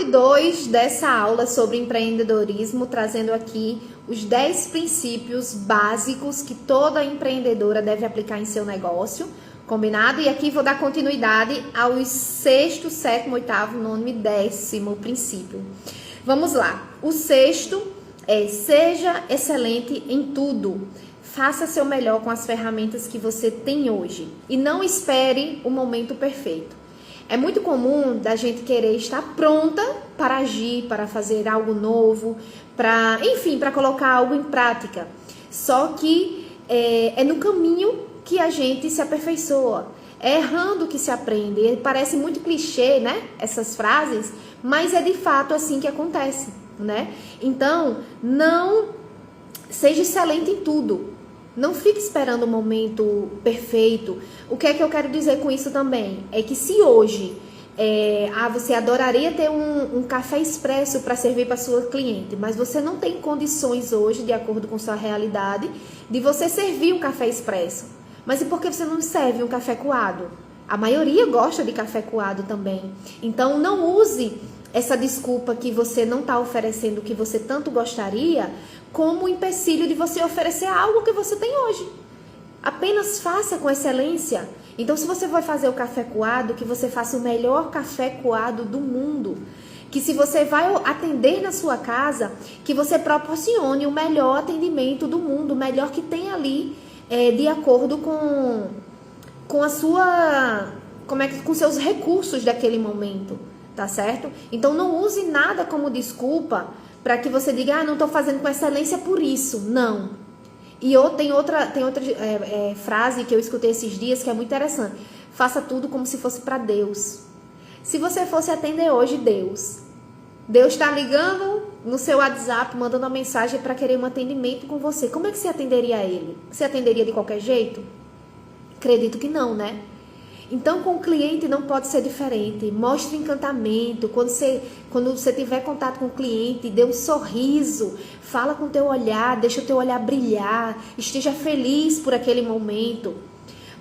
2 dessa aula sobre empreendedorismo, trazendo aqui os 10 princípios básicos que toda empreendedora deve aplicar em seu negócio, combinado? E aqui vou dar continuidade aos 6º, 7º, 8º, 9º e 10º princípio. Vamos lá. O 6º é: seja excelente em tudo. Faça seu melhor com as ferramentas que você tem hoje e não espere o momento perfeito. É muito comum da gente querer estar pronta para agir, para fazer algo novo, para colocar algo em prática. Só que é no caminho que a gente se aperfeiçoa. É errando que se aprende. Parece muito clichê, né? Essas frases, mas é de fato assim que acontece, né? Então, não seja excelente em tudo. Não fique esperando o momento perfeito. O que é que eu quero dizer com isso também? É que se hoje você adoraria ter um café expresso para servir para sua cliente, mas você não tem condições hoje, de acordo com sua realidade, de você servir um café expresso. Mas e por que você não serve um café coado? A maioria gosta de café coado também. Então não use essa desculpa que você não está oferecendo o que você tanto gostaria como empecilho de você oferecer algo que você tem hoje. Apenas faça com excelência. Então, se você vai fazer o café coado, que você faça o melhor café coado do mundo. Que se você vai atender na sua casa, que você proporcione o melhor atendimento do mundo, o melhor que tem ali, de acordo com a sua, com seus recursos daquele momento. Tá certo? Então não use nada como desculpa para que você diga, não estou fazendo com excelência por isso. Não. E tem outra frase que eu escutei esses dias que é muito interessante. Faça tudo como se fosse para Deus. Se você fosse atender hoje Deus está ligando no seu WhatsApp, mandando uma mensagem para querer um atendimento com você. Como é que você atenderia a ele? Você atenderia de qualquer jeito? Acredito que não, né? Então, com o cliente não pode ser diferente. Mostre encantamento. Quando você tiver contato com o cliente, dê um sorriso. Fala com o teu olhar, deixa o teu olhar brilhar. Esteja feliz por aquele momento.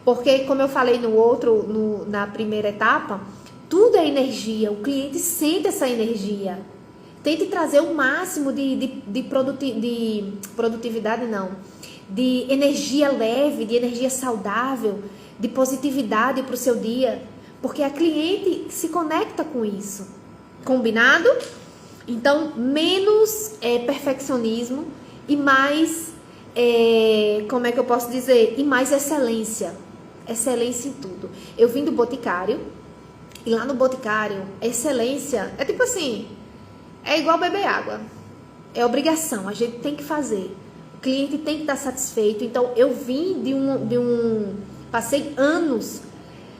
Porque, como eu falei na primeira etapa, tudo é energia. O cliente sente essa energia. Tente trazer o máximo de produtividade, não. De energia leve, de energia saudável, de positividade para o seu dia, porque a cliente se conecta com isso. Combinado? Então, menos perfeccionismo e mais, como é que eu posso dizer? E mais excelência. Excelência em tudo. Eu vim do Boticário, e lá no Boticário, excelência é tipo assim, é igual beber água. É obrigação, a gente tem que fazer. O cliente tem que estar satisfeito. Então, eu vim passei anos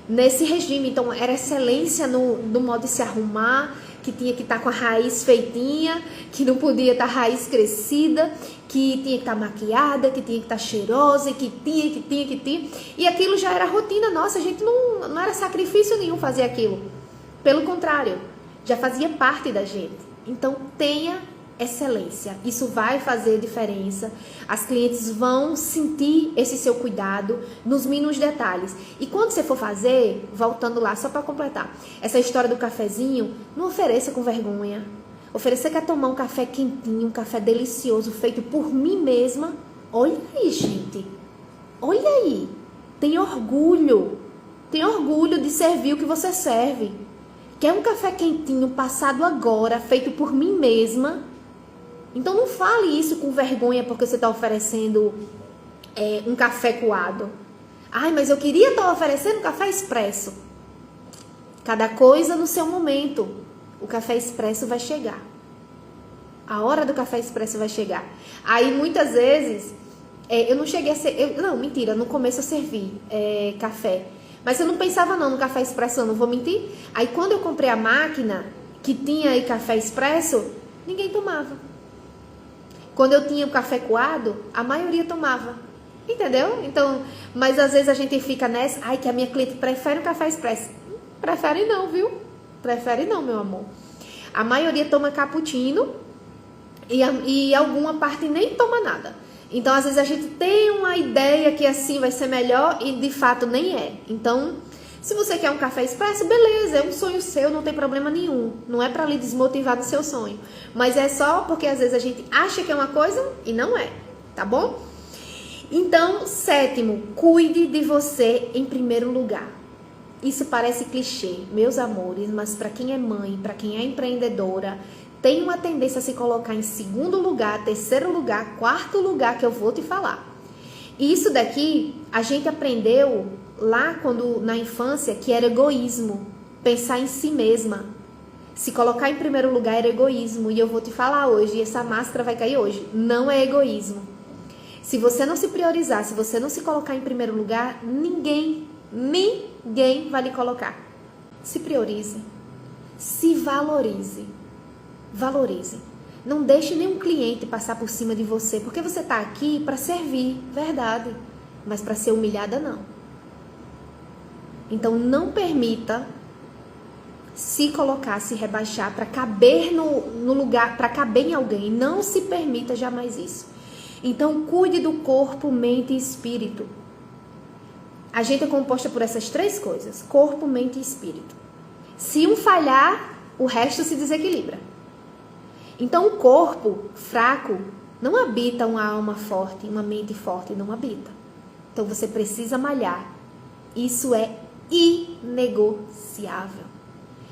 nesse regime, então era excelência no modo de se arrumar, que tinha que estar com a raiz feitinha, que não podia estar raiz crescida, que tinha que estar maquiada, que tinha que estar cheirosa, que tinha. E aquilo já era rotina nossa, a gente não era sacrifício nenhum fazer aquilo. Pelo contrário, já fazia parte da gente. Então tenha excelência, isso vai fazer diferença. As clientes vão sentir esse seu cuidado nos mínimos detalhes. E quando você for fazer, voltando lá só para completar, essa história do cafezinho, não ofereça com vergonha. Oferecer, quer tomar um café quentinho, um café delicioso, feito por mim mesma. Olha aí, gente, olha aí, tem orgulho de servir o que você serve. Quer um café quentinho, passado agora, feito por mim mesma? Então não fale isso com vergonha porque você está oferecendo um café coado. Ai, mas eu queria estar oferecendo um café expresso. Cada coisa no seu momento. O café expresso vai chegar. A hora do café expresso vai chegar. Aí muitas vezes, eu não cheguei a ser... mentira, no começo eu servi café. Mas eu não pensava no café expresso, eu não vou mentir. Aí quando eu comprei a máquina que tinha aí café expresso, ninguém tomava. Quando eu tinha o café coado, a maioria tomava. Entendeu? Então, mas às vezes a gente fica nessa, que a minha cliente prefere o café expresso. Prefere não, viu? Prefere não, meu amor. A maioria toma cappuccino e alguma parte nem toma nada. Então, às vezes a gente tem uma ideia que assim vai ser melhor e de fato nem é. Então, Se você quer um café expresso, beleza, é um sonho seu, não tem problema nenhum. Não é para lhe desmotivar do seu sonho. Mas é só porque às vezes a gente acha que é uma coisa e não é, tá bom? Então, sétimo, cuide de você em primeiro lugar. Isso parece clichê, meus amores, mas para quem é mãe, para quem é empreendedora, tem uma tendência a se colocar em segundo lugar, terceiro lugar, quarto lugar, que eu vou te falar. E isso daqui, a gente aprendeu lá quando na infância que era egoísmo, pensar em si mesma. Se colocar em primeiro lugar era egoísmo. E eu vou te falar hoje, e essa máscara vai cair hoje, não é egoísmo. Se você não se priorizar, se você não se colocar em primeiro lugar, ninguém vai lhe colocar. Se priorize, se valorize, Não deixe nenhum cliente passar por cima de você, porque você está aqui para servir, verdade, mas para ser humilhada não. Então não permita se colocar, se rebaixar para caber no lugar, para caber em alguém. Não se permita jamais isso. Então cuide do corpo, mente e espírito. A gente é composta por essas três coisas: corpo, mente e espírito. Se um falhar, o resto se desequilibra. Então o corpo fraco não habita uma alma forte, uma mente forte, não habita. Então você precisa malhar. Isso é inegociável.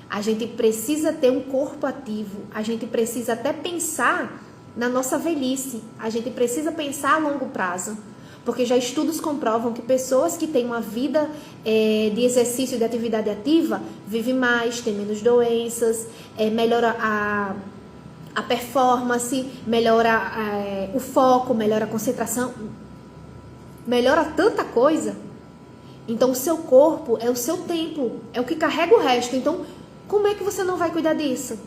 A gente precisa ter um corpo ativo. A gente precisa até pensar na nossa velhice. A gente precisa pensar a longo prazo. Porque já estudos comprovam que pessoas que têm uma vida de exercício, de atividade ativa, vivem mais, têm menos doenças, melhora a performance, melhora o foco, melhora a concentração, melhora tanta coisa. Então o seu corpo é o seu templo, é o que carrega o resto. Então como é que você não vai cuidar disso?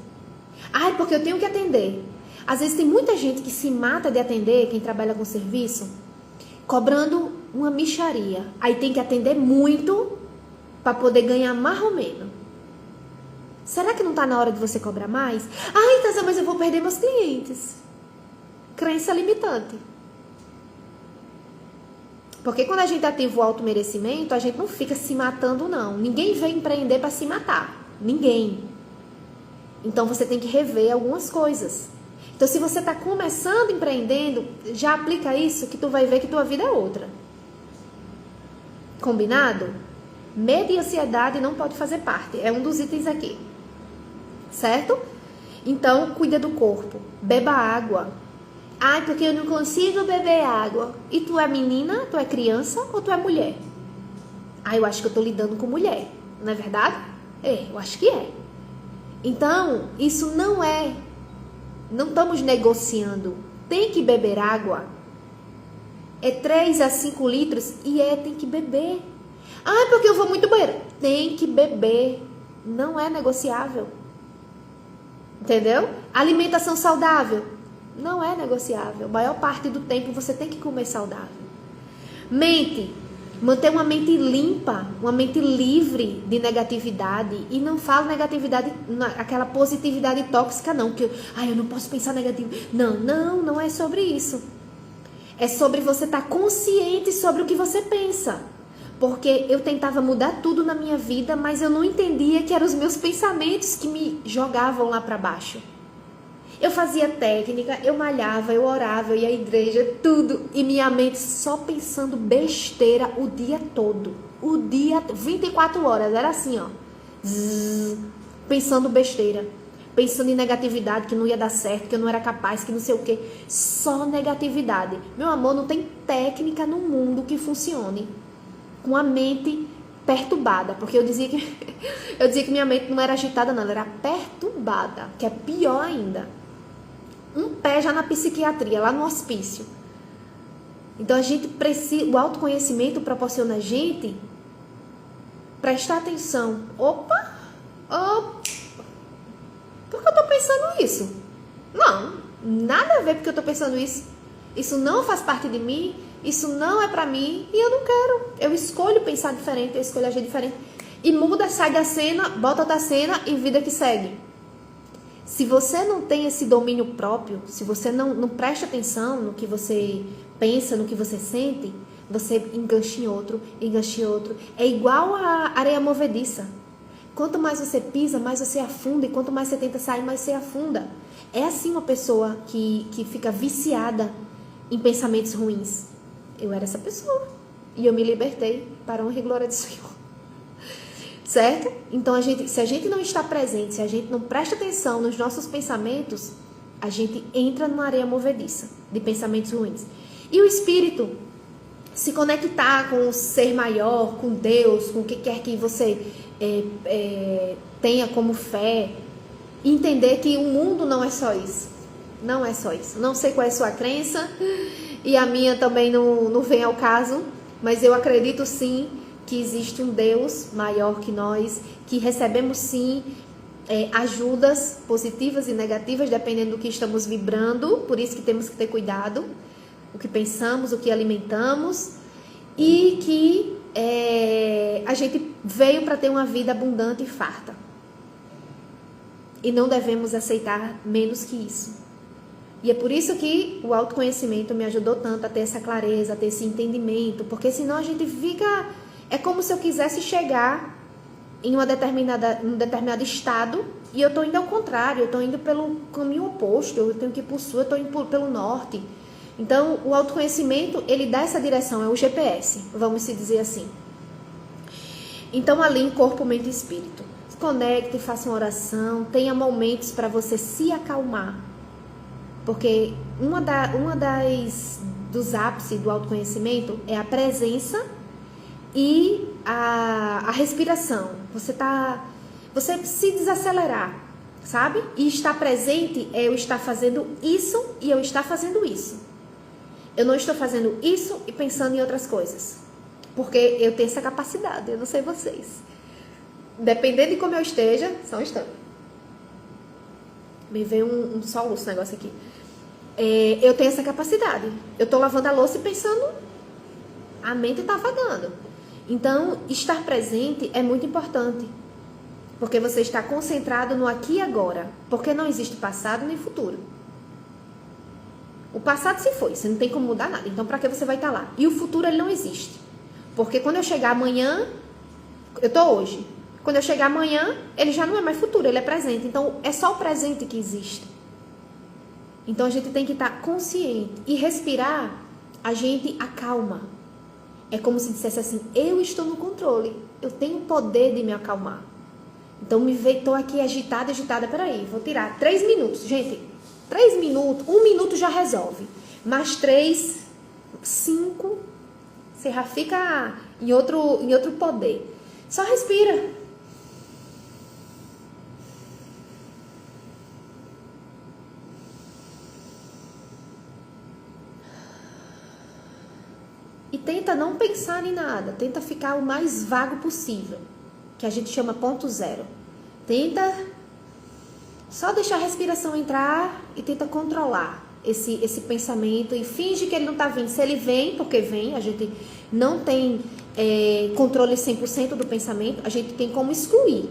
Ai, porque eu tenho que atender. Às vezes tem muita gente que se mata de atender, quem trabalha com serviço, cobrando uma mixaria. Aí tem que atender muito para poder ganhar mais ou menos. Será que não está na hora de você cobrar mais? Ai, Tazia, mas eu vou perder meus clientes. Crença limitante. Porque quando a gente ativa o automerecimento, a gente não fica se matando, não. Ninguém vem empreender para se matar. Ninguém. Então você tem que rever algumas coisas. Então se você está começando empreendendo, já aplica isso que tu vai ver que tua vida é outra. Combinado? Medo e ansiedade não pode fazer parte. É um dos itens aqui. Certo? Então, cuida do corpo. Beba água. Ai, porque eu não consigo beber água. E tu é menina, tu é criança ou tu é mulher? Ah, eu acho que eu tô lidando com mulher. Não é verdade? É, eu acho que é. Então, isso não estamos negociando. Tem que beber água. É 3 a 5 litros e tem que beber. Ah, porque eu vou muito banheiro. Tem que beber. Não é negociável. Entendeu? Alimentação saudável. Não é negociável. A maior parte do tempo você tem que comer saudável. Mente. Manter uma mente limpa, uma mente livre de negatividade. E não falo negatividade, aquela positividade tóxica não, que eu não posso pensar negativo. Não é sobre isso. É sobre você estar consciente sobre o que você pensa. Porque eu tentava mudar tudo na minha vida, mas eu não entendia que eram os meus pensamentos que me jogavam lá para baixo. Eu fazia técnica, eu malhava, eu orava, eu ia à igreja, tudo. E minha mente só pensando besteira o dia todo. 24 horas, era assim, ó. Pensando besteira. Pensando em negatividade, que não ia dar certo, que eu não era capaz, que não sei o quê. Só negatividade. Meu amor, não tem técnica no mundo que funcione com a mente perturbada. Porque eu dizia que minha mente não era agitada, não. Ela era perturbada, que é pior ainda. Um pé já na psiquiatria, lá no hospício. Então a gente precisa, o autoconhecimento proporciona a gente prestar atenção. Opa! Por que eu tô pensando isso? Não, nada a ver porque eu tô pensando isso. Isso não faz parte de mim, isso não é pra mim e eu não quero. Eu escolho pensar diferente, eu escolho agir diferente. E muda, sai da cena, bota outra cena e vida que segue. Se você não tem esse domínio próprio, se você não presta atenção no que você pensa, no que você sente, Você engancha em outro, engancha em outro. É igual a areia movediça. Quanto mais você pisa, mais você afunda. E quanto mais você tenta sair, mais você afunda. É assim uma pessoa que fica viciada em pensamentos ruins. Eu era essa pessoa. E eu me libertei para a honra e glória do Senhor. Certo? Então, se a gente não está presente, se a gente não presta atenção nos nossos pensamentos, a gente entra numa areia movediça de pensamentos ruins. E o espírito, se conectar com o ser maior, com Deus, com o que quer que você tenha como fé, entender que o mundo não é só isso. Não é só isso. Não sei qual é a sua crença, e a minha também não vem ao caso, mas eu acredito sim que existe um Deus maior que nós, que recebemos sim ajudas positivas e negativas, dependendo do que estamos vibrando, por isso que temos que ter cuidado, o que pensamos, o que alimentamos, e que a gente veio para ter uma vida abundante e farta. E não devemos aceitar menos que isso. E é por isso que o autoconhecimento me ajudou tanto a ter essa clareza, a ter esse entendimento, porque senão a gente fica... É como se eu quisesse chegar em um determinado estado e eu estou indo ao contrário, eu estou indo pelo caminho oposto, eu tenho que ir para o sul, eu estou indo pelo norte. Então, o autoconhecimento, ele dá essa direção, é o GPS, vamos se dizer assim. Então, alinhe corpo, mente e espírito. Se conecte, faça uma oração, tenha momentos para você se acalmar. Porque dos ápices do autoconhecimento é a presença e a respiração. Você se desacelerar, sabe? E estar presente é eu estar fazendo isso e eu estar fazendo isso. Eu não estou fazendo isso e pensando em outras coisas. Porque eu tenho essa capacidade, eu não sei vocês. Dependendo de como eu esteja, só um instante. Me veio um soluço negócio aqui. Eu tenho essa capacidade. Eu estou lavando a louça e pensando, a mente está vagando. Então, estar presente é muito importante. Porque você está concentrado no aqui e agora. Porque não existe passado nem futuro. O passado se foi, você não tem como mudar nada. Então, para que você vai estar lá? E o futuro, ele não existe. Porque quando eu chegar amanhã, eu estou hoje. Quando eu chegar amanhã, ele já não é mais futuro, ele é presente. Então, é só o presente que existe. Então, a gente tem que estar consciente. E respirar, a gente acalma. É como se dissesse assim, eu estou no controle. Eu tenho o poder de me acalmar. Então, estou aqui agitada. Peraí, vou tirar 3 minutos. Gente, 3 minutos, 1 minuto já resolve. Mais 3, 5, você já fica em outro poder. Só respira. E tenta não pensar em nada. Tenta ficar o mais vago possível. Que a gente chama ponto zero. Tenta só deixar a respiração entrar e tenta controlar esse pensamento. E finge que ele não está vindo. Se ele vem, porque vem, a gente não tem controle 100% do pensamento. A gente tem como excluir.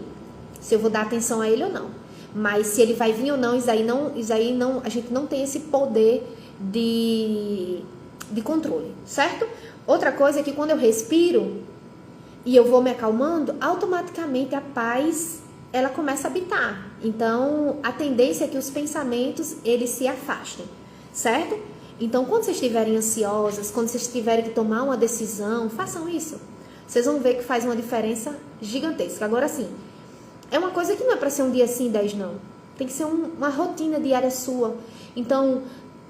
Se eu vou dar atenção a ele ou não. Mas se ele vai vir ou não, isso aí não, a gente não tem esse poder de controle, certo? Outra coisa é que quando eu respiro e eu vou me acalmando, automaticamente a paz, ela começa a habitar. Então, a tendência é que os pensamentos, eles se afastem, certo? Então, quando vocês estiverem ansiosas, quando vocês tiverem que tomar uma decisão, façam isso. Vocês vão ver que faz uma diferença gigantesca. Agora, sim, é uma coisa que não é para ser um dia sim, 10 não. Tem que ser uma rotina diária sua. Então,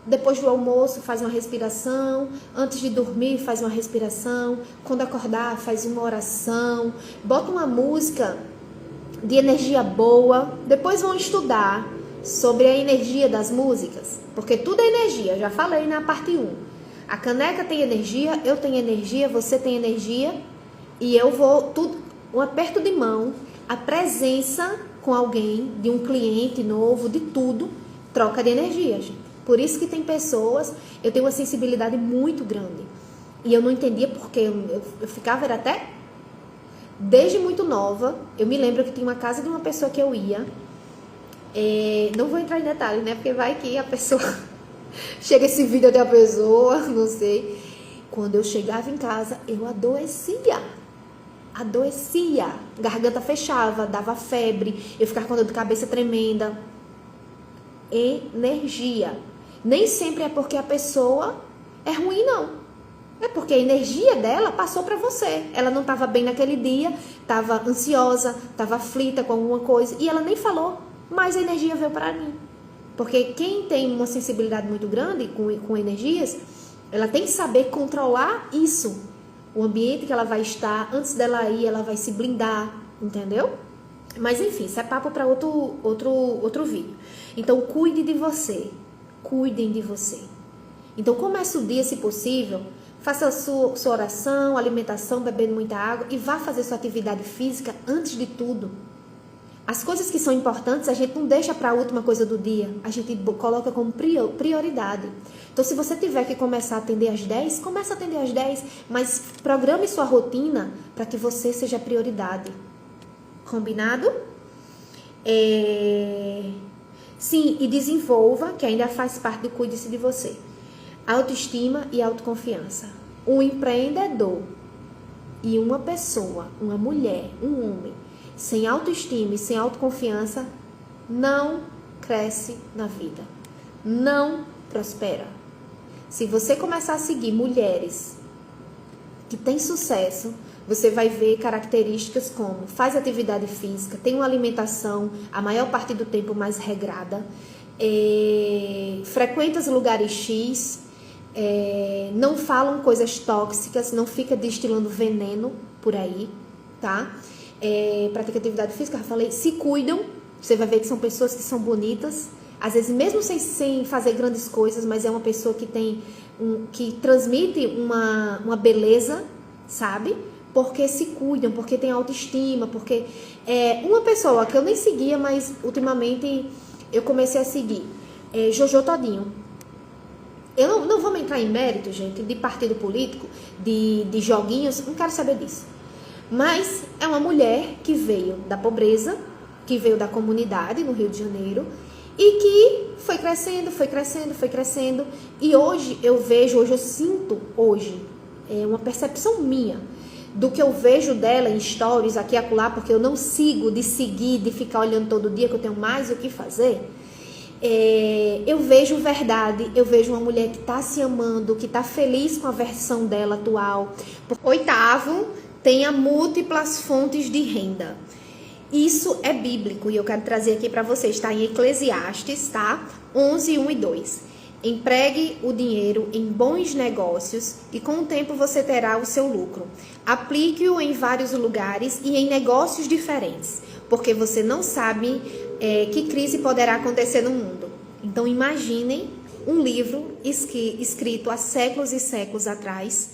depois do almoço, faz uma respiração. Antes de dormir, faz uma respiração. Quando acordar, faz uma oração. Bota uma música de energia boa. Depois vão estudar sobre a energia das músicas. Porque tudo é energia. Já falei na parte 1. A caneca tem energia, eu tenho energia, você tem energia. E eu vou... um aperto de mão, a presença com alguém, de um cliente novo, de tudo, troca de energia, gente. Por isso que tem pessoas, eu tenho uma sensibilidade muito grande. E eu não entendia porque eu ficava, era até... Desde muito nova, eu me lembro que tinha uma casa de uma pessoa que eu ia. Não vou entrar em detalhes, né? Porque vai que a pessoa... Chega esse vídeo da pessoa, não sei. Quando eu chegava em casa, eu adoecia. Garganta fechava, dava febre, eu ficava com dor de cabeça tremenda. Energia. Nem sempre é porque a pessoa é ruim, não. É porque a energia dela passou para você. Ela não estava bem naquele dia, estava ansiosa, estava aflita com alguma coisa e ela nem falou, mas a energia veio para mim. Porque quem tem uma sensibilidade muito grande com energias, ela tem que saber controlar isso. O ambiente que ela vai estar, antes dela ir, ela vai se blindar, entendeu? Mas enfim, isso é papo para outro vídeo. Então, cuide de você. Cuidem de você. Então, comece o dia, se possível, faça a sua oração, alimentação, bebendo muita água e vá fazer sua atividade física antes de tudo. As coisas que são importantes, a gente não deixa para a última coisa do dia. A gente coloca como prioridade. Então, se você tiver que começar a atender às 10, comece a atender às 10, mas programe sua rotina para que você seja prioridade. Combinado? Sim, e desenvolva, que ainda faz parte do cuide-se de você. Autoestima e autoconfiança. Um empreendedor e uma pessoa, uma mulher, um homem, sem autoestima e sem autoconfiança, não cresce na vida. Não prospera. Se você começar a seguir mulheres que têm sucesso, você vai ver características como faz atividade física, tem uma alimentação a maior parte do tempo mais regrada, frequenta os lugares X, não falam coisas tóxicas, não fica destilando veneno por aí, tá? Pratica atividade física, já falei, se cuidam, você vai ver que são pessoas que são bonitas, às vezes mesmo sem fazer grandes coisas, mas é uma pessoa que que transmite uma beleza, sabe? Porque se cuidam, porque tem autoestima, porque uma pessoa que eu nem seguia, mas ultimamente eu comecei a seguir, Jojo Todinho. Eu não vou entrar em mérito, gente, de partido político, de joguinhos, não quero saber disso. Mas é uma mulher que veio da pobreza, que veio da comunidade no Rio de Janeiro e que foi crescendo. E hoje eu sinto, é uma percepção minha, do que eu vejo dela em stories aqui e acolá, porque eu não sigo de ficar olhando todo dia, que eu tenho mais o que fazer. Eu vejo verdade, eu vejo uma mulher que está se amando, que está feliz com a versão dela atual. 8º, tenha múltiplas fontes de renda. Isso é bíblico e eu quero trazer aqui para vocês, está em Eclesiastes, tá? 11, 1 e 2. Empregue o dinheiro em bons negócios e com o tempo você terá o seu lucro. Aplique-o em vários lugares e em negócios diferentes, porque você não sabe que crise poderá acontecer no mundo. Então imaginem um livro escrito há séculos e séculos atrás,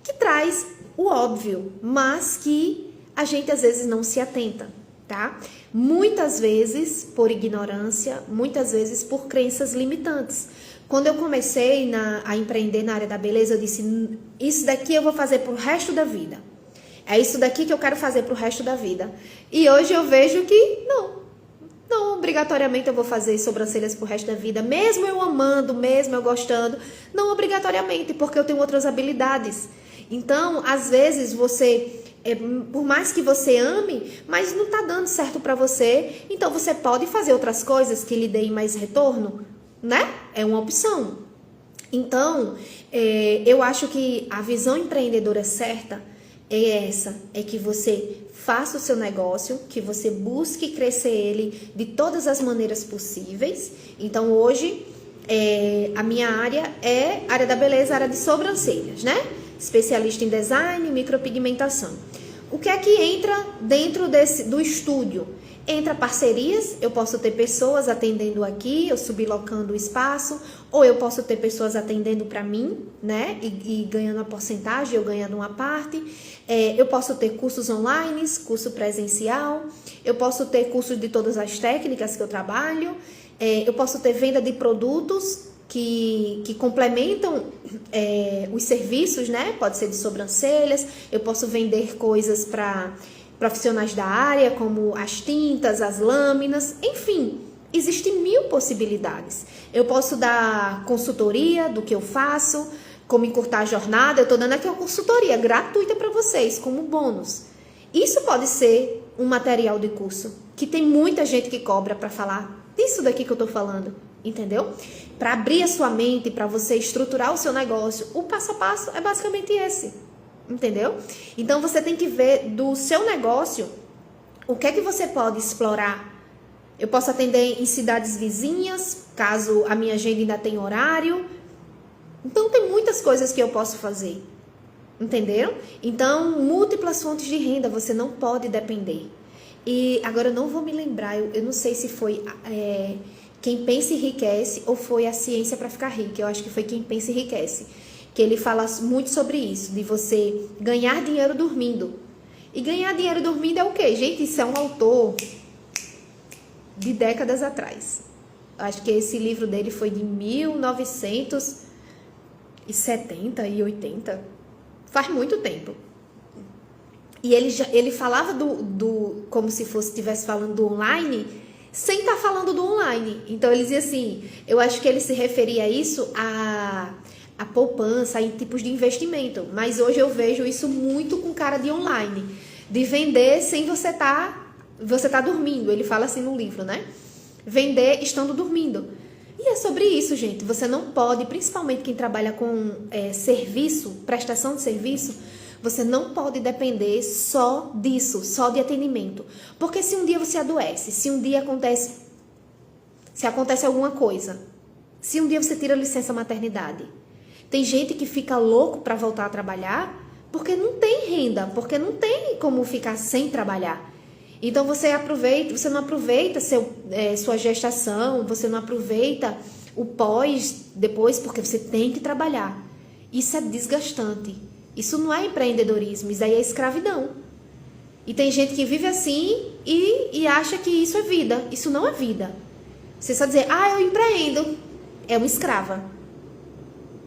que traz o óbvio, mas que a gente às vezes não se atenta, tá? Muitas vezes por ignorância, muitas vezes por crenças limitantes. Quando eu comecei a empreender na área da beleza, eu disse, isso daqui eu vou fazer pro resto da vida. É isso daqui que eu quero fazer pro resto da vida. E hoje eu vejo que não obrigatoriamente eu vou fazer sobrancelhas pro resto da vida, mesmo eu amando, mesmo eu gostando, não obrigatoriamente, porque eu tenho outras habilidades. Então, às vezes você, por mais que você ame, mas não tá dando certo para você, então você pode fazer outras coisas que lhe deem mais retorno, né? É uma opção. Então, eu acho que a visão empreendedora certa é essa, é que você faça o seu negócio, que você busque crescer ele de todas as maneiras possíveis. Então, hoje, a minha área é área da beleza, área de sobrancelhas, né? Especialista em design e micropigmentação. O que é que entra dentro do estúdio? Entra parcerias, eu posso ter pessoas atendendo aqui, eu sublocando o espaço, ou eu posso ter pessoas atendendo para mim, né, e ganhando uma porcentagem, eu ganhando uma parte. Eu posso ter cursos online, curso presencial, eu posso ter cursos de todas as técnicas que eu trabalho, eu posso ter venda de produtos que complementam os serviços, né, pode ser de sobrancelhas, eu posso vender coisas para profissionais da área, como as tintas, as lâminas, enfim, existem 1000 possibilidades. Eu posso dar consultoria do que eu faço, como encurtar a jornada, eu estou dando aqui uma consultoria gratuita para vocês, como bônus. Isso pode ser um material de curso, que tem muita gente que cobra para falar disso daqui que eu estou falando, entendeu? Para abrir a sua mente, para você estruturar o seu negócio, o passo a passo é basicamente esse, entendeu? Então, você tem que ver do seu negócio o que é que você pode explorar. Eu posso atender em cidades vizinhas, caso a minha agenda ainda tenha horário. Então, tem muitas coisas que eu posso fazer. Entenderam? Então, múltiplas fontes de renda, você não pode depender. E agora eu não vou me lembrar, eu não sei se foi Quem Pensa Enriquece ou foi A Ciência para Ficar Rica. Eu acho que foi Quem Pensa Enriquece. Que ele fala muito sobre isso, de você ganhar dinheiro dormindo. E ganhar dinheiro dormindo é o quê? Gente, isso é um autor de décadas atrás. Acho que esse livro dele foi de 1970 e 80. Faz muito tempo. E ele falava como se estivesse falando do online, sem estar falando do online. Então, ele dizia assim, eu acho que ele se referia a isso, a poupança, em tipos de investimento. Mas hoje eu vejo isso muito com cara de online. De vender sem você tá dormindo. Ele fala assim no livro, né? Vender estando dormindo. E é sobre isso, gente. Você não pode, principalmente quem trabalha com serviço, prestação de serviço, você não pode depender só disso, só de atendimento. Porque se um dia você adoece, se acontece alguma coisa, se um dia você tira licença maternidade, tem gente que fica louco para voltar a trabalhar porque não tem renda, porque não tem como ficar sem trabalhar. Então você não aproveita sua gestação, você não aproveita o depois, porque você tem que trabalhar. Isso é desgastante. Isso não é empreendedorismo, isso aí é escravidão. E tem gente que vive assim e acha que isso é vida. Isso não é vida. Você só dizer, eu empreendo, é uma escrava.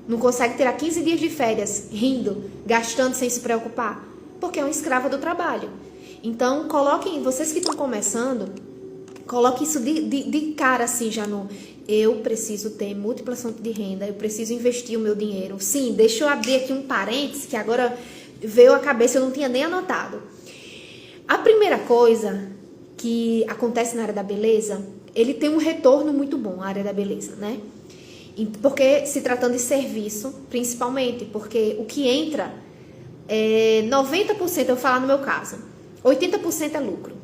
Não consegue tirar 15 dias de férias, rindo, gastando sem se preocupar, porque é uma escrava do trabalho. Então, vocês que estão começando, coloquem isso de cara assim já no... Eu preciso ter múltipla fonte de renda, eu preciso investir o meu dinheiro. Sim, deixa eu abrir aqui um parênteses, que agora veio à cabeça, eu não tinha nem anotado. A primeira coisa que acontece na área da beleza, ele tem um retorno muito bom, a área da beleza, né? Porque se tratando de serviço, principalmente, porque o que entra, 90%, eu vou falar no meu caso, 80% é lucro.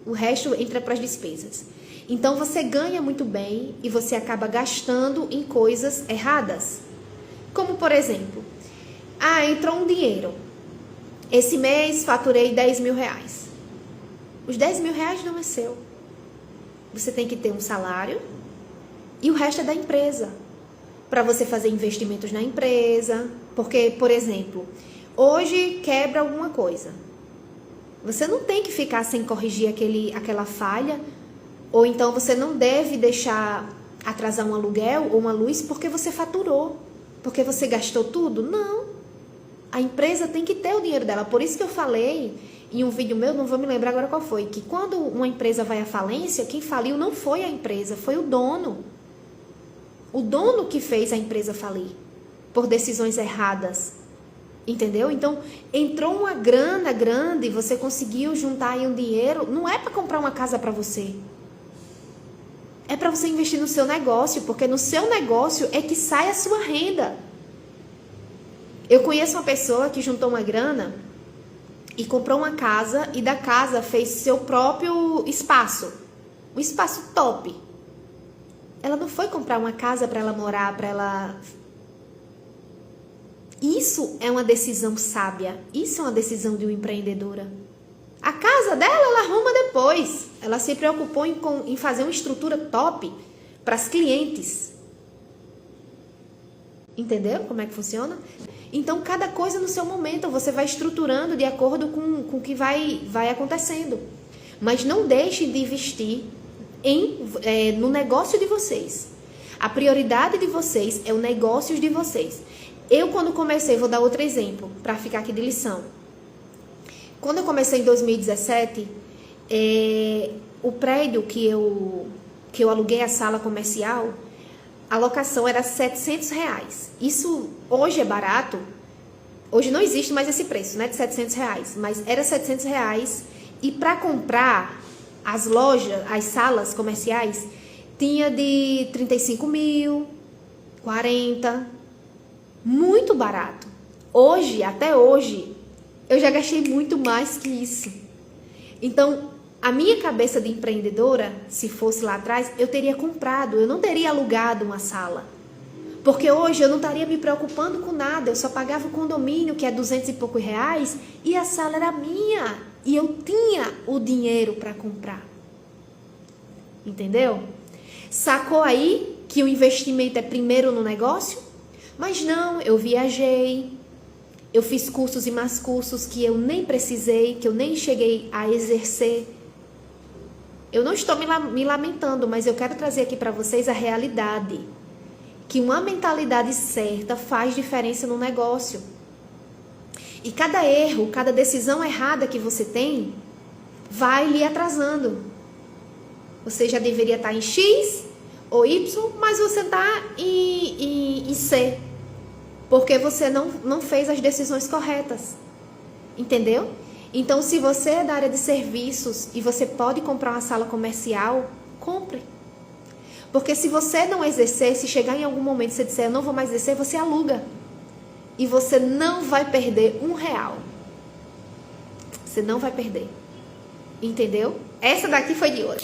O resto entra para as despesas. Então, você ganha muito bem e você acaba gastando em coisas erradas. Como, por exemplo, entrou um dinheiro. Esse mês faturei 10 mil reais. Os 10 mil reais não é seu. Você tem que ter um salário e o resto é da empresa. Para você fazer investimentos na empresa. Porque, por exemplo, hoje quebra alguma coisa. Você não tem que ficar sem corrigir aquela falha. Ou então você não deve deixar atrasar um aluguel ou uma luz porque você faturou. Porque você gastou tudo? Não. A empresa tem que ter o dinheiro dela. Por isso que eu falei em um vídeo meu, não vou me lembrar agora qual foi, que quando uma empresa vai à falência, quem faliu não foi a empresa, foi o dono. O dono que fez a empresa falir por decisões erradas. Entendeu? Então, entrou uma grana grande, você conseguiu juntar aí um dinheiro, não é para comprar uma casa para você. É para você investir no seu negócio, porque no seu negócio é que sai a sua renda. Eu conheço uma pessoa que juntou uma grana e comprou uma casa e da casa fez seu próprio espaço. Um espaço top. Ela não foi comprar uma casa para ela morar, para ela... Isso é uma decisão sábia. Isso é uma decisão de uma empreendedora. A casa dela, ela arruma depois. Ela se preocupou em fazer uma estrutura top para as clientes. Entendeu como é que funciona? Então, cada coisa no seu momento, você vai estruturando de acordo com o que vai acontecendo. Mas não deixem de investir no negócio de vocês. A prioridade de vocês é o negócio de vocês. Eu, quando comecei, vou dar outro exemplo, para ficar aqui de lição. Quando eu comecei em 2017, o prédio que eu aluguei a sala comercial, a locação era R$700. Isso hoje é barato. Hoje não existe mais esse preço, né, de R$700. Mas era R$700. E para comprar as lojas, as salas comerciais, tinha de 35 mil, 40. Muito barato. Hoje, até hoje, eu já gastei muito mais que isso. Então, a minha cabeça de empreendedora, se fosse lá atrás, eu teria comprado, eu não teria alugado uma sala. Porque hoje eu não estaria me preocupando com nada, eu só pagava o condomínio, que é 200 e poucos reais, e a sala era minha, e eu tinha o dinheiro para comprar. Entendeu? Sacou aí que o investimento é primeiro no negócio? Mas não, eu viajei, eu fiz cursos e mais cursos que eu nem precisei, que eu nem cheguei a exercer. Eu não estou me lamentando, mas eu quero trazer aqui para vocês a realidade. Que uma mentalidade certa faz diferença no negócio. E cada erro, cada decisão errada que você tem, vai lhe atrasando. Você já deveria estar em X ou Y, mas você está em C. Porque você não fez as decisões corretas. Entendeu? Então, se você é da área de serviços e você pode comprar uma sala comercial, compre. Porque se você não exercer, se chegar em algum momento e você disser, eu não vou mais exercer, você aluga. E você não vai perder R$1. Você não vai perder. Entendeu? Essa daqui foi de ouro.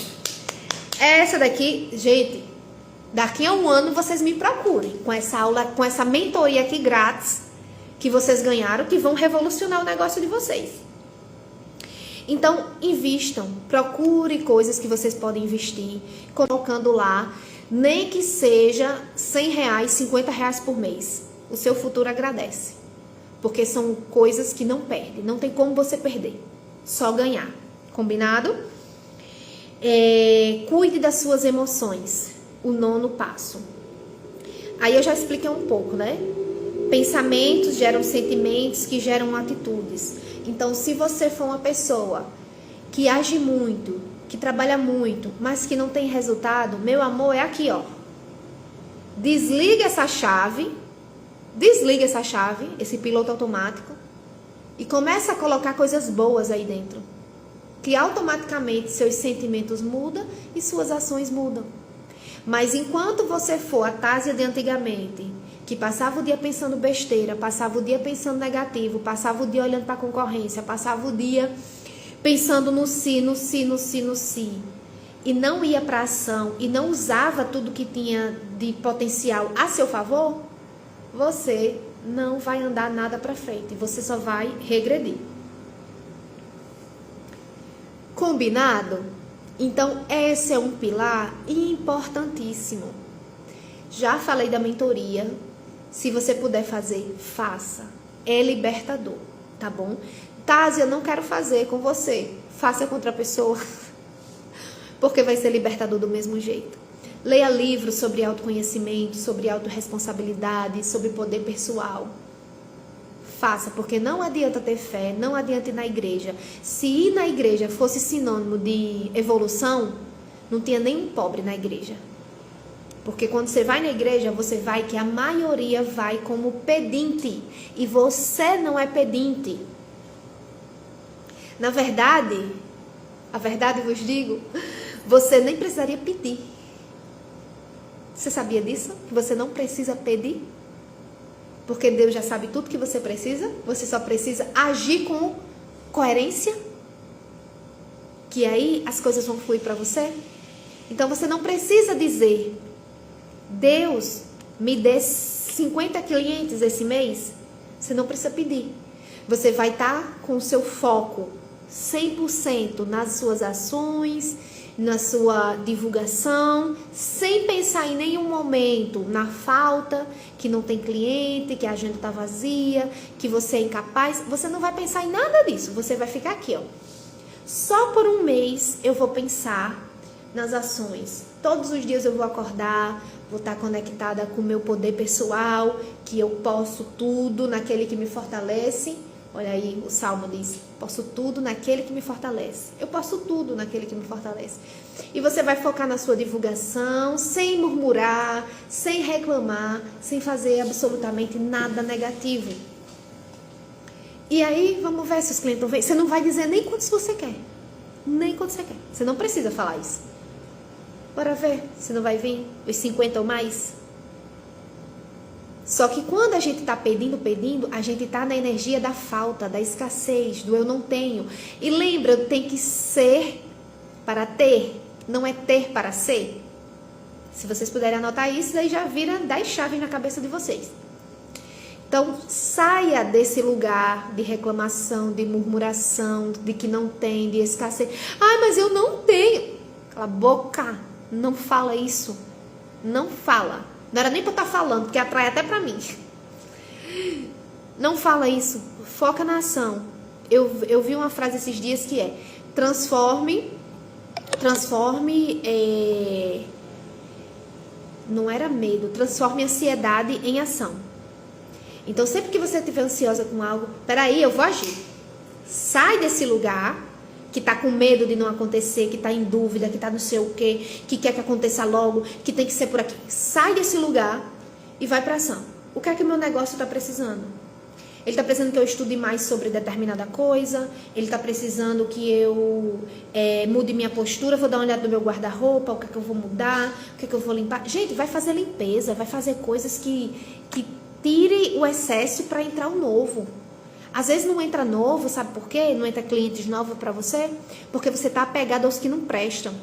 Essa daqui, gente, daqui a um ano vocês me procurem com essa aula, com essa mentoria aqui grátis que vocês ganharam, que vão revolucionar o negócio de vocês. Então, invistam, procure coisas que vocês podem investir, colocando lá, nem que seja R$100, R$50 por mês. O seu futuro agradece, porque são coisas que não perdem, não tem como você perder, só ganhar, combinado? Cuide das suas emoções, o 9º passo. Aí eu já expliquei um pouco, né? Pensamentos geram sentimentos que geram atitudes. Então, se você for uma pessoa que age muito, que trabalha muito, mas que não tem resultado, meu amor, é aqui, ó. Desliga essa chave, esse piloto automático, e começa a colocar coisas boas aí dentro. Que automaticamente seus sentimentos mudam e suas ações mudam. Mas enquanto você for a Tásia de antigamente, que passava o dia pensando besteira, passava o dia pensando negativo, passava o dia olhando para a concorrência, passava o dia pensando no si, e não ia para ação, e não usava tudo que tinha de potencial a seu favor, você não vai andar nada para frente, você só vai regredir. Combinado? Então, esse é um pilar importantíssimo. Já falei da mentoria. Se você puder fazer, faça. É libertador, tá bom? Tásia, eu não quero fazer com você. Faça com outra pessoa. Porque vai ser libertador do mesmo jeito. Leia livros sobre autoconhecimento, sobre autorresponsabilidade, sobre poder pessoal. Faça, porque não adianta ter fé, não adianta ir na igreja. Se ir na igreja fosse sinônimo de evolução, não tinha nenhum pobre na igreja. Porque quando você vai na igreja, você vai que a maioria vai como pedinte. E você não é pedinte. Na verdade, a verdade vos digo, você nem precisaria pedir. Você sabia disso? Que você não precisa pedir? Porque Deus já sabe tudo que você precisa. Você só precisa agir com coerência. Que aí as coisas vão fluir para você. Então você não precisa dizer, Deus, me dê 50 clientes esse mês. Você não precisa pedir. Você vai estar com o seu foco 100% nas suas ações, na sua divulgação, sem pensar em nenhum momento na falta, que não tem cliente, que a agenda está vazia, que você é incapaz. Você não vai pensar em nada disso. Você vai ficar aqui, ó. Só por um mês eu vou pensar nas ações. Todos os dias eu vou acordar, vou estar conectada com o meu poder pessoal, que eu posso tudo, naquele que me fortalece. Olha aí, o Salmo diz, posso tudo naquele que me fortalece. Eu posso tudo naquele que me fortalece. E você vai focar na sua divulgação, sem murmurar, sem reclamar, sem fazer absolutamente nada negativo. E aí, vamos ver se os clientes vão. Você não vai dizer nem quantos você quer. Nem quanto você quer. Você não precisa falar isso. Bora ver se não vai vir os 50 ou mais. Só que quando a gente está pedindo, a gente está na energia da falta, da escassez, do eu não tenho. E lembra, tem que ser para ter, não é ter para ser. Se vocês puderem anotar isso, aí já vira 10 chaves na cabeça de vocês. Então, saia desse lugar de reclamação, de murmuração, de que não tem, de escassez. Ai, mas eu não tenho. Cala a boca, não fala isso. Não fala. Não era nem pra eu estar falando, porque atrai até pra mim. Não fala isso. Foca na ação. Eu vi uma frase esses dias que é: transforme, não era medo, transforme ansiedade em ação. Então, sempre que você estiver ansiosa com algo, peraí, eu vou agir. Sai desse lugar que tá com medo de não acontecer, que tá em dúvida, que tá não sei o quê, que quer que aconteça logo, que tem que ser por aqui. Sai desse lugar e vai pra ação. O que é que o meu negócio tá precisando? Ele tá precisando que eu estude mais sobre determinada coisa, ele tá precisando que eu mude minha postura, vou dar uma olhada no meu guarda-roupa, o que é que eu vou mudar, o que é que eu vou limpar. Gente, vai fazer limpeza, vai fazer coisas que tire o excesso para entrar o novo. Às vezes não entra novo, sabe por quê? Não entra clientes novos para você? Porque você tá apegado aos que não prestam.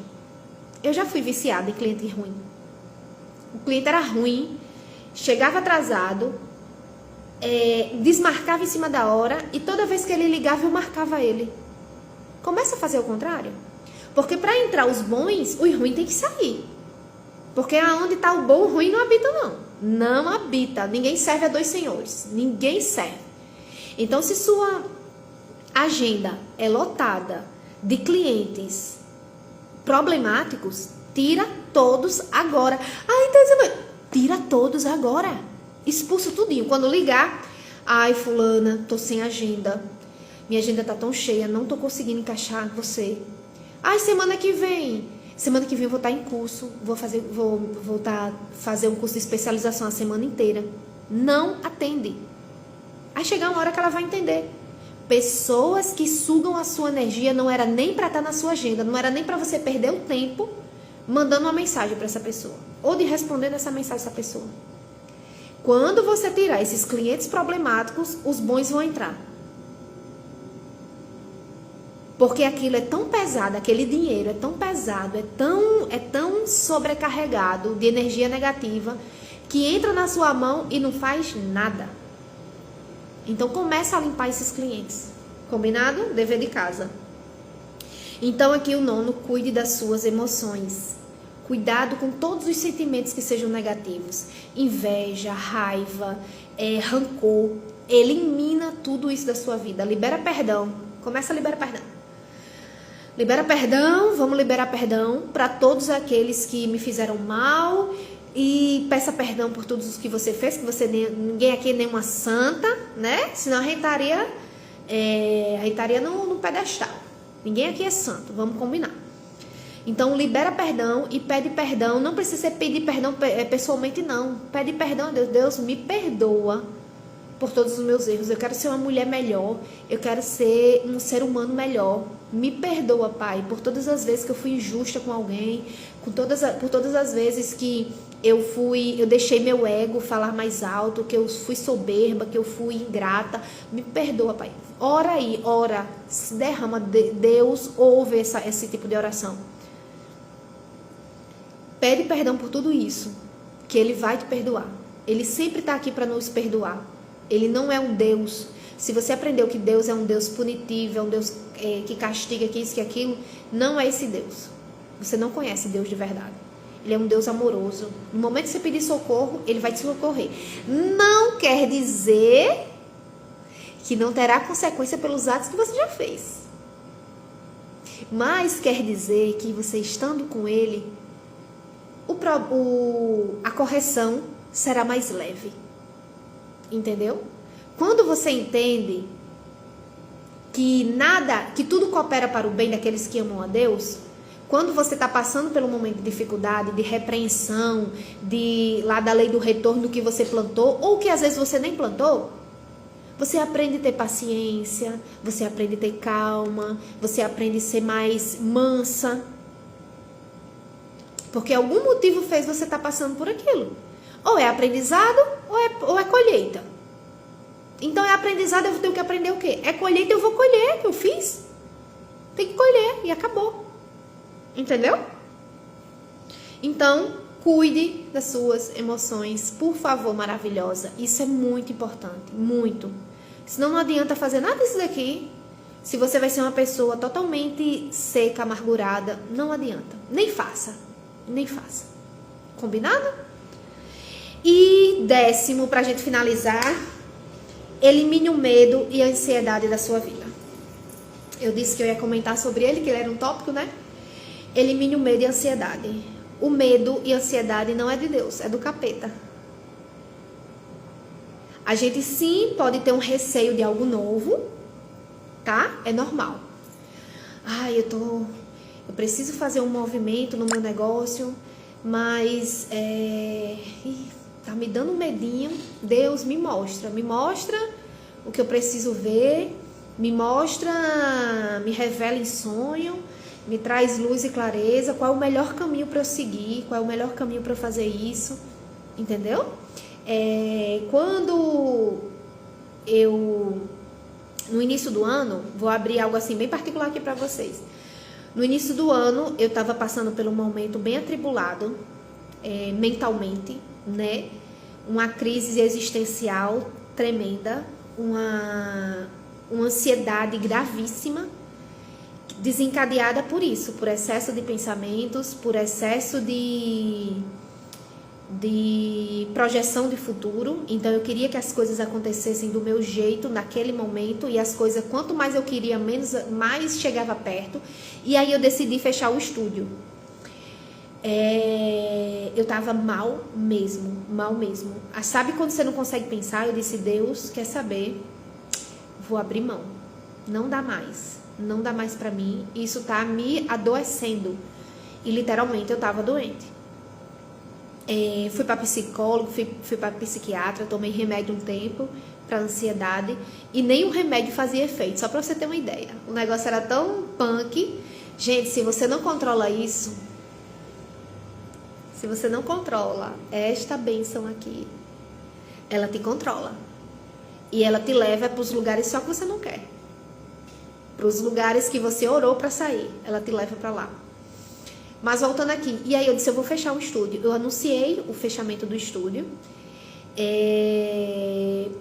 Eu já fui viciada em cliente ruim. O cliente era ruim, chegava atrasado, desmarcava em cima da hora e toda vez que ele ligava eu marcava ele. Começa a fazer o contrário. Porque para entrar os bons, o ruim tem que sair. Porque aonde está o bom, o ruim não habita não. Não habita. Ninguém serve a dois senhores. Ninguém serve. Então, se sua agenda é lotada de clientes problemáticos, tira todos agora. Ah, então, tira todos agora. Expulsa tudinho. Quando ligar, ai, fulana, tô sem agenda. Minha agenda tá tão cheia, não tô conseguindo encaixar você. Ai, semana que vem eu vou estar em curso, vou fazer um curso de especialização a semana inteira. Não atende. Aí chegar uma hora que ela vai entender. Pessoas que sugam a sua energia não era nem para estar na sua agenda, não era nem para você perder o tempo mandando uma mensagem para essa pessoa ou de responder essa mensagem dessa pessoa. Quando você tirar esses clientes problemáticos, os bons vão entrar. Porque aquilo é tão pesado, aquele dinheiro é tão pesado, é tão sobrecarregado de energia negativa que entra na sua mão e não faz nada. Então, começa a limpar esses clientes. Combinado? Dever de casa. Então, aqui o 9, cuide das suas emoções. Cuidado com todos os sentimentos que sejam negativos. Inveja, raiva, rancor. Elimina tudo isso da sua vida. Libera perdão. Começa a liberar perdão. Libera perdão, vamos liberar perdão para todos aqueles que me fizeram mal. E peça perdão por tudo o que você fez, que ninguém aqui é nenhuma santa, né? Senão a gente estaria no pedestal. Ninguém aqui é santo, vamos combinar. Então, libera perdão e pede perdão. Não precisa ser pedir perdão pessoalmente, não. Pede perdão a Deus. Deus, me perdoa por todos os meus erros. Eu quero ser uma mulher melhor. Eu quero ser um ser humano melhor. Me perdoa, Pai, por todas as vezes que eu fui injusta com alguém, por todas as vezes que eu deixei meu ego falar mais alto, que eu fui soberba, que eu fui ingrata. Me perdoa, Pai. Ora aí, ora. Se derrama. Deus ouve esse tipo de oração. Pede perdão por tudo isso, que Ele vai te perdoar. Ele sempre está aqui para nos perdoar. Ele não é um Deus. Se você aprendeu que Deus é um Deus punitivo, é um Deus que castiga, que isso, que aquilo, não é esse Deus. Você não conhece Deus de verdade. Ele é um Deus amoroso. No momento que você pedir socorro, Ele vai te socorrer. Não quer dizer que não terá consequência pelos atos que você já fez. Mas quer dizer que você estando com Ele, a correção será mais leve. Entendeu? Quando você entende que tudo coopera para o bem daqueles que amam a Deus. Quando você está passando pelo momento de dificuldade, de repreensão, lá da lei do retorno que você plantou, ou que às vezes você nem plantou, você aprende a ter paciência, você aprende a ter calma, você aprende a ser mais mansa. Porque algum motivo fez você estar passando por aquilo. Ou é aprendizado, ou é colheita. Então é aprendizado, eu tenho que aprender o quê? É colheita, eu vou colher, que eu fiz. Tem que colher e acabou. Entendeu? Então, cuide das suas emoções, por favor, maravilhosa. Isso é muito importante, muito. Senão não adianta fazer nada disso daqui. Se você vai ser uma pessoa totalmente seca, amargurada, não adianta. Nem faça. Nem faça. Combinado? E 10º, pra gente finalizar, elimine o medo e a ansiedade da sua vida. Eu disse que eu ia comentar sobre ele, que ele era um tópico, né? Elimine o medo e a ansiedade. O medo e a ansiedade não é de Deus, é do capeta. A gente sim pode ter um receio de algo novo, tá? É normal. Eu preciso fazer um movimento no meu negócio, mas tá me dando um medinho. Deus, me mostra o que eu preciso ver, me revela em sonho, me traz luz e clareza, qual é o melhor caminho para eu seguir, qual é o melhor caminho para eu fazer isso, entendeu? Quando no início do ano, vou abrir algo assim bem particular aqui para vocês. No início do ano, eu estava passando por um momento bem atribulado, mentalmente, né? Uma crise existencial tremenda, uma ansiedade gravíssima, desencadeada por isso, por excesso de pensamentos, por excesso de projeção de futuro. Então eu queria que as coisas acontecessem do meu jeito naquele momento, e as coisas, quanto mais eu queria, mais chegava perto. E aí eu decidi fechar o estúdio. Eu tava mal mesmo. Sabe quando você não consegue pensar? Eu disse: Deus, quer saber? Vou abrir mão. Não dá mais pra mim. Isso tá me adoecendo. E literalmente eu tava doente. Fui pra psicólogo, fui pra psiquiatra, tomei remédio um tempo pra ansiedade, e nem o remédio fazia efeito, só pra você ter uma ideia. O negócio era tão punk. Gente, se você não controla isso, se você não controla esta bênção aqui, ela te controla. E ela te leva para os lugares só que você não quer. Para os lugares que você orou para sair, ela te leva para lá. Mas voltando aqui, e aí eu disse: eu vou fechar o estúdio. Eu anunciei o fechamento do estúdio,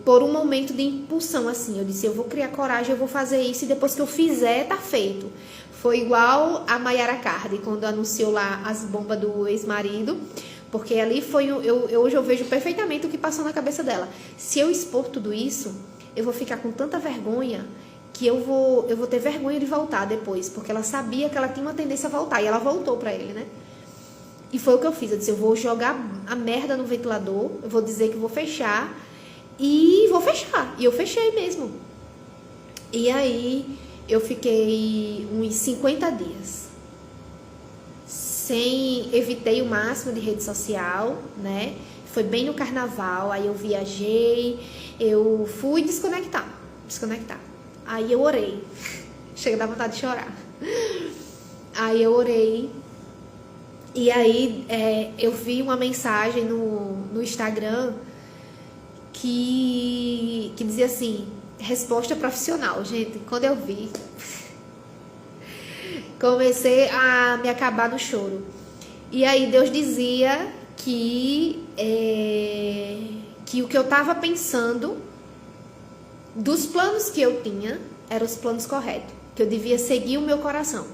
por um momento de impulsão, assim. Eu disse: eu vou criar coragem, eu vou fazer isso, e depois que eu fizer, tá feito. Foi igual a Mayara Cardi, quando anunciou lá as bombas do ex-marido, porque ali foi, hoje eu vejo perfeitamente o que passou na cabeça dela. Se eu expor tudo isso, eu vou ficar com tanta vergonha que eu vou ter vergonha de voltar depois, porque ela sabia que ela tinha uma tendência a voltar, e ela voltou pra ele, né? E foi o que eu fiz. Eu disse: eu vou jogar a merda no ventilador, eu vou dizer que vou fechar, e vou fechar. E eu fechei mesmo. E aí eu fiquei uns 50 dias evitei o máximo de rede social, né? Foi bem no carnaval, aí eu viajei, eu fui desconectar. Aí eu orei. Chega a dar vontade de chorar. Aí eu orei. E aí eu vi uma mensagem no Instagram que dizia assim: resposta profissional. Gente, quando eu vi, comecei a me acabar no choro. E aí Deus dizia que o que eu estava pensando dos planos que eu tinha eram os planos corretos, que eu devia seguir o meu coração,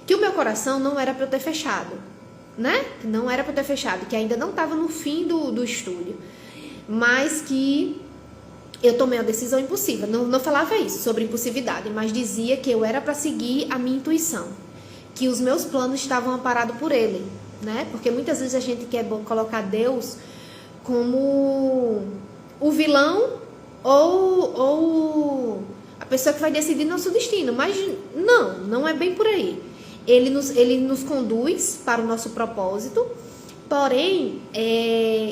que o meu coração não era para eu ter fechado, né? Não era para eu ter fechado, que ainda não estava no fim do estúdio, mas que eu tomei uma decisão impulsiva. Não falava isso sobre impulsividade, mas dizia que eu era para seguir a minha intuição, que os meus planos estavam amparados por ele, né? Porque muitas vezes a gente quer colocar Deus como o vilão ou a pessoa que vai decidir nosso destino. Mas não é bem por aí. Ele nos conduz para o nosso propósito, porém,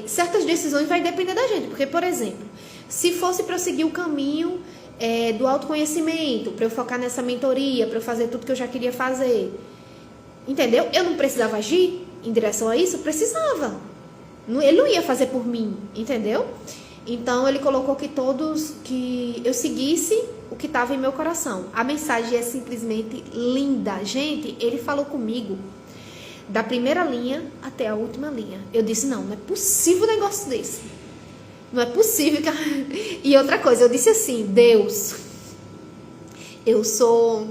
certas decisões vai depender da gente. Porque, por exemplo, se fosse para eu seguir o caminho do autoconhecimento, para eu focar nessa mentoria, para eu fazer tudo que eu já queria fazer, entendeu? Eu não precisava agir em direção a isso? Precisava. Ele não ia fazer por mim, entendeu? Então, ele colocou que eu seguisse o que estava em meu coração. A mensagem é simplesmente linda. Gente, ele falou comigo da primeira linha até a última linha. Eu disse, não é possível um negócio desse. Não é possível que... E outra coisa, eu disse assim, Deus, eu sou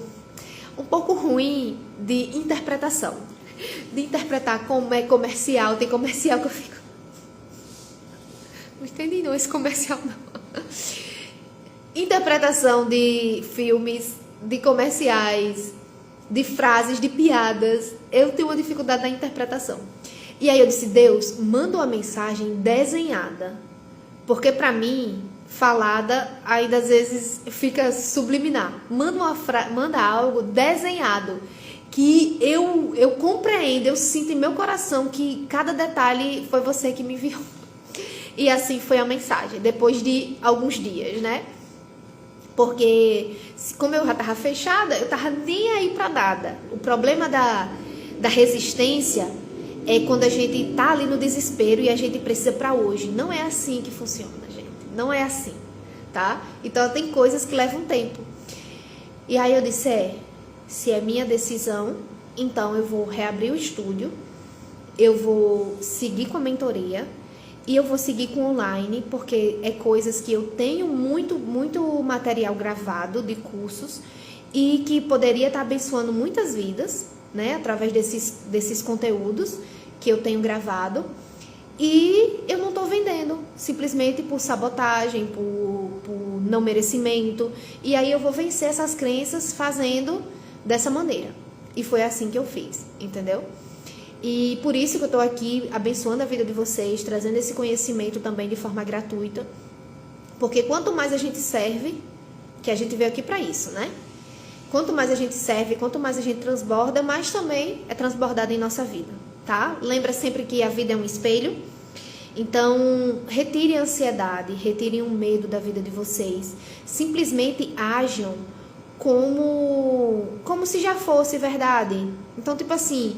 um pouco ruim de interpretação. De interpretar como é comercial. Tem comercial que eu fico... Não entendi não esse comercial não. Interpretação de filmes, de comerciais, de frases, de piadas. Eu tenho uma dificuldade na interpretação. E aí eu disse, Deus, manda uma mensagem desenhada. Porque pra mim, falada, ainda às vezes fica subliminar. Manda algo desenhado. Que eu compreendo, eu sinto em meu coração que cada detalhe foi você que me enviou. E assim foi a mensagem, depois de alguns dias, né? Porque, como eu já estava fechada, eu estava nem aí para nada. O problema da resistência é quando a gente tá ali no desespero e a gente precisa para hoje. Não é assim que funciona, gente. Não é assim, tá? Então, tem coisas que levam tempo. E aí eu disse, se é minha decisão, então eu vou reabrir o estúdio, eu vou seguir com a mentoria, e eu vou seguir com online, porque é coisas que eu tenho muito material gravado de cursos e que poderia estar abençoando muitas vidas, né? Através desses conteúdos que eu tenho gravado. E eu não estou vendendo, simplesmente por sabotagem, por não merecimento. E aí eu vou vencer essas crenças fazendo dessa maneira. E foi assim que eu fiz, entendeu? E por isso que eu estou aqui abençoando a vida de vocês, trazendo esse conhecimento também de forma gratuita. Porque quanto mais a gente serve, que a gente veio aqui para isso, né? Quanto mais a gente serve, quanto mais a gente transborda, mais também é transbordado em nossa vida, tá? Lembra sempre que a vida é um espelho. Então, retirem a ansiedade, retirem o medo da vida de vocês. Simplesmente ajam como se já fosse verdade. Então, tipo assim...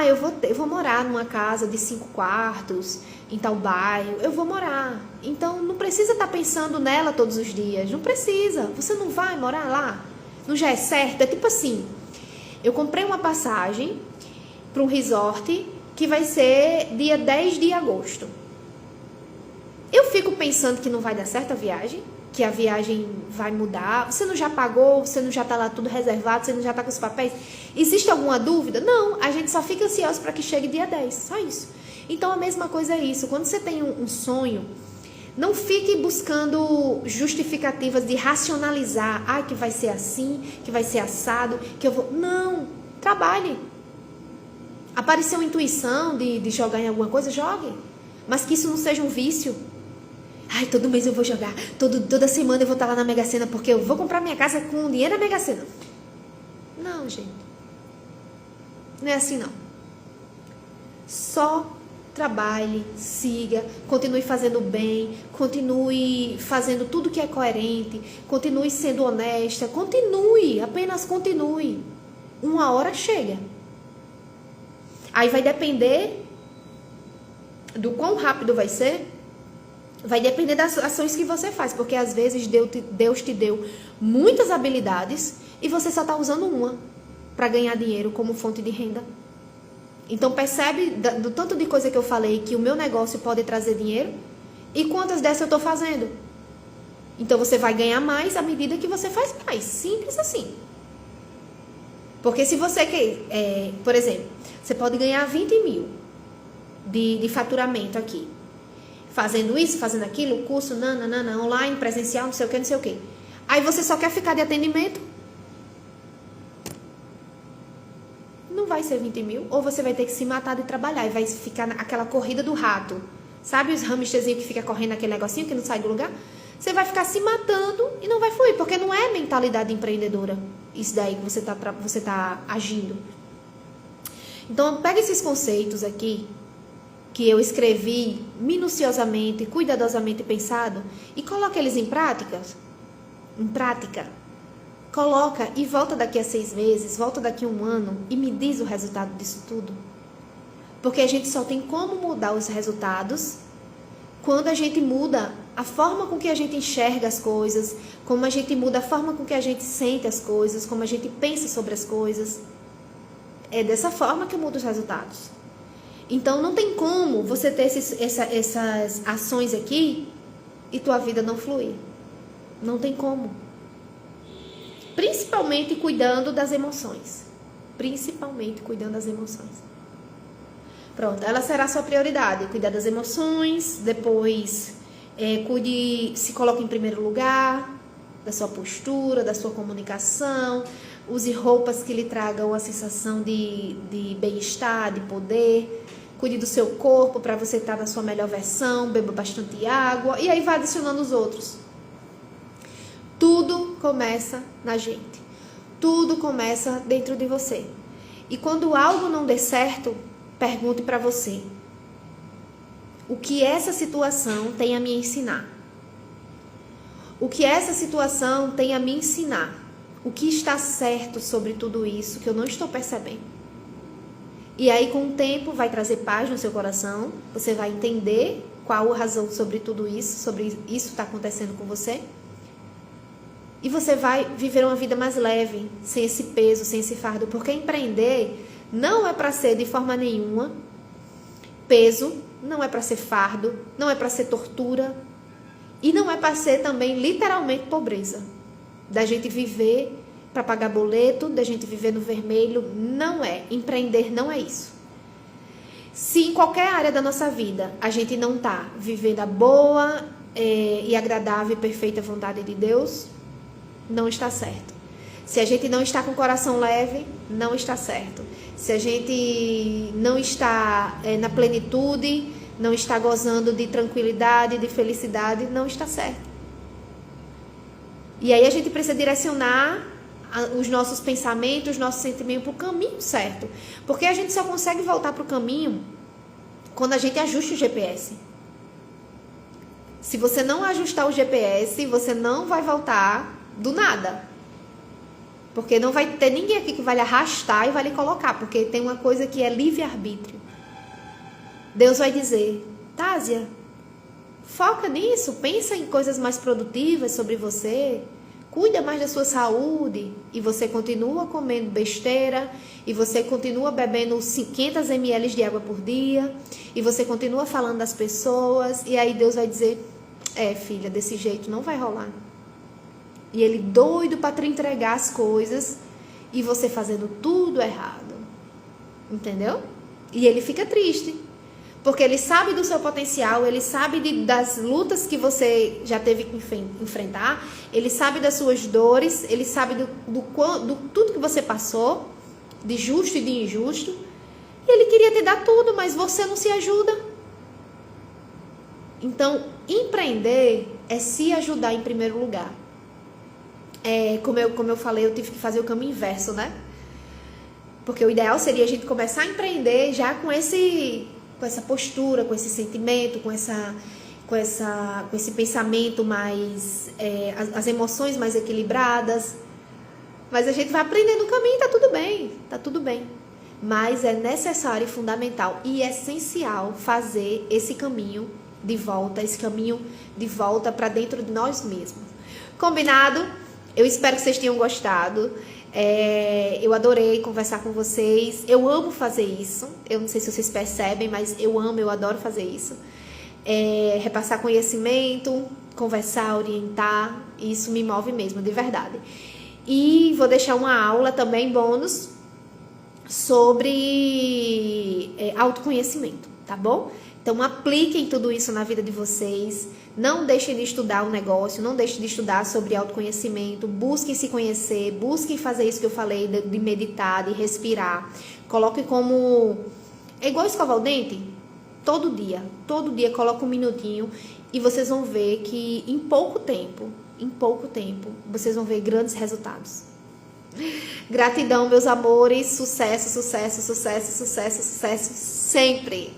eu vou morar numa casa de 5 quartos, em tal bairro, eu vou morar. Então, não precisa estar pensando nela todos os dias, não precisa. Você não vai morar lá? Não já é certo? É tipo assim, eu comprei uma passagem para um resort que vai ser dia 10 de agosto. Eu fico pensando que não vai dar certo a viagem, que a viagem vai mudar. Você não já pagou, você não já está lá tudo reservado, você não já está com os papéis? Existe alguma dúvida? Não, a gente só fica ansioso para que chegue dia 10, só isso. Então a mesma coisa é isso, quando você tem um sonho, não fique buscando justificativas de racionalizar, que vai ser assim, que vai ser assado, que eu vou... Não, trabalhe. Apareceu intuição de jogar em alguma coisa, jogue. Mas que isso não seja um vício. Todo mês eu vou jogar, toda semana eu vou estar lá na Mega Sena, porque eu vou comprar minha casa com o dinheiro da Mega Sena. Não, gente. Não é assim, não. Só trabalhe, siga, continue fazendo bem, continue fazendo tudo que é coerente, continue sendo honesta, apenas continue. Uma hora chega. Aí vai depender do quão rápido vai ser. Vai depender das ações que você faz, porque às vezes Deus te deu muitas habilidades e você só está usando uma para ganhar dinheiro como fonte de renda. Então percebe do tanto de coisa que eu falei que o meu negócio pode trazer dinheiro e quantas dessas eu estou fazendo. Então você vai ganhar mais à medida que você faz mais. Simples assim. Porque se você quer, por exemplo, você pode ganhar 20 mil de faturamento aqui. Fazendo isso, fazendo aquilo, curso, online, presencial, não sei o que. Aí você só quer ficar de atendimento. Não vai ser 20 mil. Ou você vai ter que se matar de trabalhar e vai ficar aquela corrida do rato. Sabe os hamsterzinhos que fica correndo aquele negocinho que não sai do lugar? você vai ficar se matando e não vai fluir, porque não é mentalidade empreendedora isso daí que você tá agindo. Então, pega esses conceitos aqui, que eu escrevi minuciosamente, cuidadosamente pensado, e coloca eles em prática. Coloca e volta daqui a 6 meses, volta daqui a 1 ano e me diz o resultado disso tudo. Porque a gente só tem como mudar os resultados quando a gente muda a forma com que a gente enxerga as coisas, como a gente muda a forma com que a gente sente as coisas, como a gente pensa sobre as coisas. É dessa forma que eu mudo os resultados. Então, não tem como você ter essas ações aqui e tua vida não fluir. Não tem como. Principalmente cuidando das emoções. Pronto, ela será a sua prioridade. Cuidar das emoções, depois se coloque em primeiro lugar, da sua postura, da sua comunicação. Use roupas que lhe tragam a sensação de bem-estar, de poder. Cuide do seu corpo para você estar na sua melhor versão. Beba bastante água. E aí vai adicionando os outros. Tudo começa na gente. Tudo começa dentro de você. E quando algo não der certo, pergunte para você: o que essa situação tem a me ensinar? O que essa situação tem a me ensinar? O que está certo sobre tudo isso que eu não estou percebendo? E aí, com o tempo, vai trazer paz no seu coração. Você vai entender qual a razão sobre tudo isso, sobre isso que está acontecendo com você. E você vai viver uma vida mais leve, sem esse peso, sem esse fardo. Porque empreender não é para ser de forma nenhuma peso, não é para ser fardo, não é para ser tortura. E não é para ser também literalmente pobreza. Da gente viver para pagar boleto, da gente viver no vermelho, não é. Empreender não é isso. Se em qualquer área da nossa vida a gente não está vivendo a boa e agradável e perfeita vontade de Deus, não está certo. Se a gente não está com o coração leve, não está certo. Se a gente não está na plenitude, não está gozando de tranquilidade, de felicidade, não está certo. E aí a gente precisa direcionar os nossos pensamentos, os nossos sentimentos para o caminho certo. Porque a gente só consegue voltar para o caminho quando a gente ajusta o GPS. Se você não ajustar o GPS, você não vai voltar do nada. Porque não vai ter ninguém aqui que vai lhe arrastar e vai lhe colocar. Porque tem uma coisa que é livre-arbítrio. Deus vai dizer: Tásia, foca nisso, pensa em coisas mais produtivas sobre você, cuida mais da sua saúde, e você continua comendo besteira, e você continua bebendo 500 ml de água por dia, e você continua falando das pessoas, e aí Deus vai dizer: filha, desse jeito não vai rolar. E ele doido para te entregar as coisas, e você fazendo tudo errado. Entendeu? E ele fica triste. Porque ele sabe do seu potencial, ele sabe das lutas que você já teve que enfrentar, ele sabe das suas dores, ele sabe do tudo que você passou, de justo e de injusto. E ele queria te dar tudo, mas você não se ajuda. Então, empreender é se ajudar em primeiro lugar. Como eu falei, eu tive que fazer o caminho inverso, né? Porque o ideal seria a gente começar a empreender já com essa postura, com esse sentimento, com esse pensamento mais, as emoções mais equilibradas. Mas a gente vai aprendendo no caminho, tá tudo bem. Mas é necessário e fundamental e essencial fazer esse caminho de volta para dentro de nós mesmos. Combinado? Eu espero que vocês tenham gostado. Eu adorei conversar com vocês. Eu amo fazer isso. Eu não sei se vocês percebem, mas eu adoro fazer isso. Repassar conhecimento, conversar, orientar. Isso me move mesmo, de verdade. E vou deixar uma aula também, bônus, sobre autoconhecimento, tá bom? Então, apliquem tudo isso na vida de vocês. Não deixem de estudar o negócio, não deixem de estudar sobre autoconhecimento. Busquem se conhecer, busquem fazer isso que eu falei, de meditar, de respirar. Coloque como... É igual escovar o dente? Todo dia coloca um minutinho e vocês vão ver que em pouco tempo, vocês vão ver grandes resultados. Gratidão, meus amores. Sucesso, sucesso, sucesso, sucesso, sucesso sempre.